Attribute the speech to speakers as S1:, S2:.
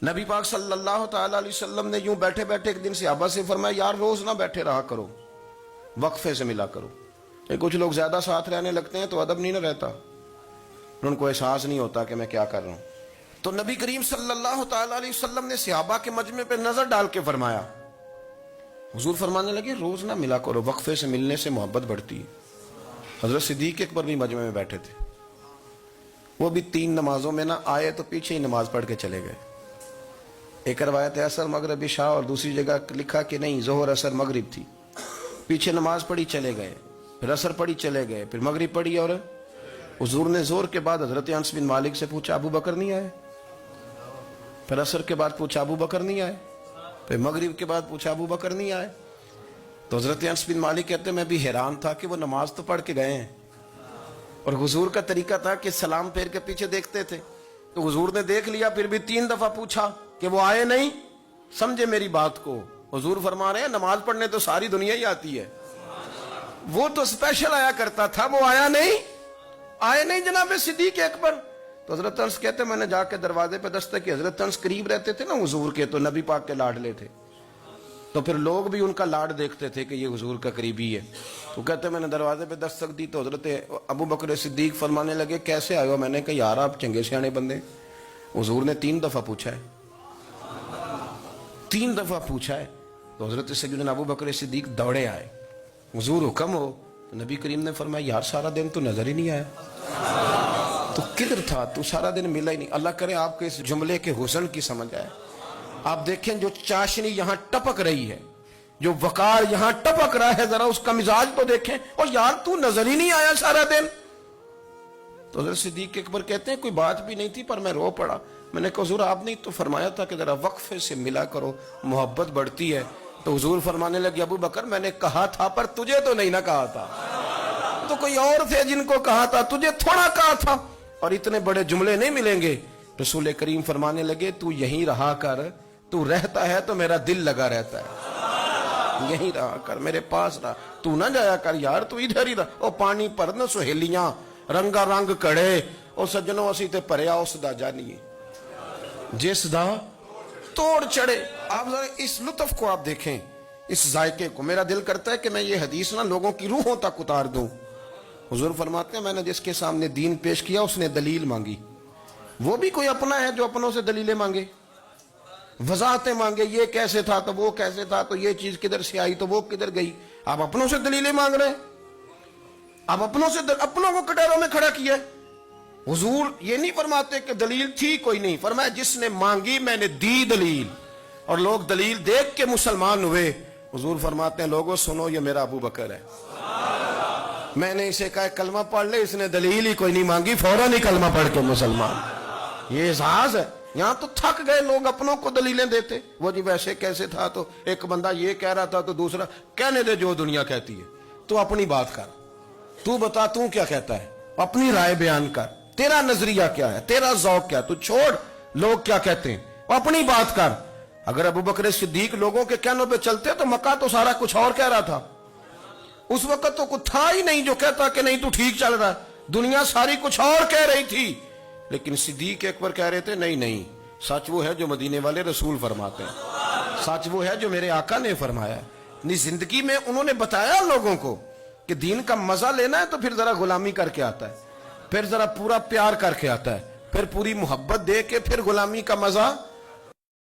S1: نبی پاک صلی اللہ تعالی علیہ وسلم نے یوں بیٹھے بیٹھے ایک دن صحابہ سے فرمایا یار روز نہ بیٹھے رہا کرو، وقفے سے ملا کرو۔ کچھ لوگ زیادہ ساتھ رہنے لگتے ہیں تو ادب نہیں نہ رہتا، ان کو احساس نہیں ہوتا کہ میں کیا کر رہا ہوں۔ تو نبی کریم صلی اللہ تعالی علیہ وسلم نے صحابہ کے مجمع پہ نظر ڈال کے فرمایا، حضور فرمانے لگے روز نہ ملا کرو، وقفے سے ملنے سے محبت بڑھتی ہے۔ حضرت صدیق اکبر بھی مجمع میں بیٹھے تھے، وہ بھی 3 نمازوں میں نہ آئے تو پیچھے ہی نماز پڑھ کے چلے گئے۔ ایک روایت ہے عصر مغرب عشاء، اور دوسری جگہ لکھا کہ نہیں ظہر عصر مغرب تھی، پیچھے نماز پڑھی چلے گئے، پھر عصر پڑھی چلے گئے، پھر مغرب پڑھی، اور حضور نے زور کے بعد حضرت انس بن مالک سے پوچھا ابو بکر نہیں آئے؟ پھر عصر کے بعد پوچھا ابو بکر نہیں آئے؟ پھر مغرب کے بعد پوچھا ابو بکر نہیں آئے؟ تو حضرت انس بن مالک کہتے میں بھی حیران تھا کہ وہ نماز تو پڑھ کے گئے ہیں، اور حضور کا طریقہ تھا کہ سلام پھیر کے پیچھے دیکھتے تھے، تو حضور نے دیکھ لیا، پھر بھی 3 دفعہ پوچھا کہ وہ آئے نہیں؟ سمجھے میری بات کو؟ حضور فرما رہے ہیں نماز پڑھنے تو ساری دنیا ہی آتی ہے، وہ تو اسپیشل آیا کرتا تھا، وہ آیا نہیں؟ آئے نہیں جناب صدیق اکبر؟ تو حضرت انس کہتے میں نے جا کے دروازے پہ دستک کی، حضرت انس قریب رہتے تھے نا حضور کے، تو نبی پاک کے لاڈلے تھے، تو پھر لوگ بھی ان کا لاڈ دیکھتے تھے کہ یہ حضور کا قریبی ہے۔ تو کہتے میں نے دروازے پہ دستک دی تو حضرت ابو بکر صدیق فرمانے لگے کیسے آئے ہو؟ میں نے کہا یار آپ چنگے سیانے بندے، حضور نے 3 دفعہ پوچھا ہے، 3 دفعہ پوچھا ہے۔ تو حضرت سیدنا ابو بکر صدیق دوڑے آئے، حضور حکم ہو؟ تو نبی کریم نے فرمایا یار سارا دن تو نظر ہی نہیں آیا، تو کدھر تھا تو؟ سارا دن ملا ہی نہیں۔ اللہ کرے آپ کے اس جملے کے حسن کی سمجھ آئے۔ آپ دیکھیں جو چاشنی یہاں ٹپک رہی ہے، جو وقار یہاں ٹپک رہا ہے، ذرا اس کا مزاج تو دیکھیں، اور یار تو نظر ہی نہیں آیا سارا دن۔ تو حضرت صدیق اکبر کہتے ہیں کوئی بات بھی نہیں تھی پر میں رو پڑا۔ میں نے کہا حضور آپ نے تو فرمایا تھا کہ ذرا وقفے سے ملا کرو، محبت بڑھتی ہے۔ تو حضور فرمانے لگے ابو بکر میں نے کہا تھا پر تجھے تو نہیں نہ کہا تھا، تو کوئی اور تھے جن کو کہا تھا، تجھے تھوڑا کہا تھا، اور اتنے بڑے جملے نہیں ملیں گے۔ رسول کریم فرمانے لگے تو یہیں رہا کر، تو رہتا ہے تو میرا دل لگا رہتا ہے، یہیں رہا کر، میرے پاس رہا، تو نہ جایا کر یار، تو ادھر ہی رہا۔ او پانی پر نہ سہیلیاں رنگا رنگ کڑے، او سجنوں اسی تے پریا اس دا جانیے جس دا توڑ چڑھے۔ آپ ذرا اس لطف کو آپ دیکھیں، اس ذائقے کو۔ میرا دل کرتا ہے کہ میں یہ حدیث نہ لوگوں کی روحوں تک اتار دوں۔ حضور فرماتے ہیں میں نے جس کے سامنے دین پیش کیا اس نے دلیل مانگی، وہ بھی کوئی اپنا ہے جو اپنوں سے دلیلیں مانگے، وضاحتیں مانگے، یہ کیسے تھا تو وہ کیسے تھا، تو یہ چیز کدھر سے آئی تو وہ کدھر گئی۔ آپ اپنوں سے دلیلیں مانگ رہے ہیں، آپ اپنوں سے اپنوں کو کٹہروں میں کھڑا کیا۔ حضور یہ نہیں فرماتے کہ دلیل تھی کوئی نہیں، فرمایا جس نے مانگی میں نے دی دلیل، اور لوگ دلیل دیکھ کے مسلمان ہوئے۔ حضور فرماتے ہیں لوگوں سنو یہ میرا ابو بکر ہے، میں نے اسے کہا کلمہ پڑھ لے، اس نے دلیل ہی کوئی نہیں مانگی، فوراً ہی کلمہ پڑھ کے مسلمان۔ یہ اعزاز ہے۔ یہاں تو تھک گئے لوگ اپنوں کو دلیلیں دیتے، وہ جی ویسے کیسے تھا، تو ایک بندہ یہ کہہ رہا تھا تو دوسرا کہنے دے جو دنیا کہتی ہے، تو اپنی بات کر، تو بتا تو کیا کہتا ہے، اپنی رائے بیان کر، تیرا نظریہ کیا ہے، تیرا ذوق کیا ہے، تو چھوڑ لوگ کیا کہتے ہیں، اپنی بات کر۔ اگر ابو بکر صدیق لوگوں کے کہنوں پہ چلتے تو مکہ تو سارا کچھ اور کہہ رہا تھا، اس وقت تو کچھ تھا ہی نہیں جو کہتا کہ نہیں تو ٹھیک چل رہا ہے، دنیا ساری کچھ اور کہہ رہی تھی، لیکن صدیق اکبر کہہ رہے تھے نہیں نہیں، سچ وہ ہے جو مدینے والے رسول فرماتے ہیں، سچ وہ ہے جو میرے آقا نے فرمایا ہے۔ اپنی زندگی میں انہوں نے بتایا لوگوں کو کہ دین کا مزہ لینا ہے تو پھر ذرا غلامی کر کے آتا ہے، پھر ذرا پورا پیار کر کے آتا ہے، پھر پوری محبت دے کے پھر غلامی کا مزہ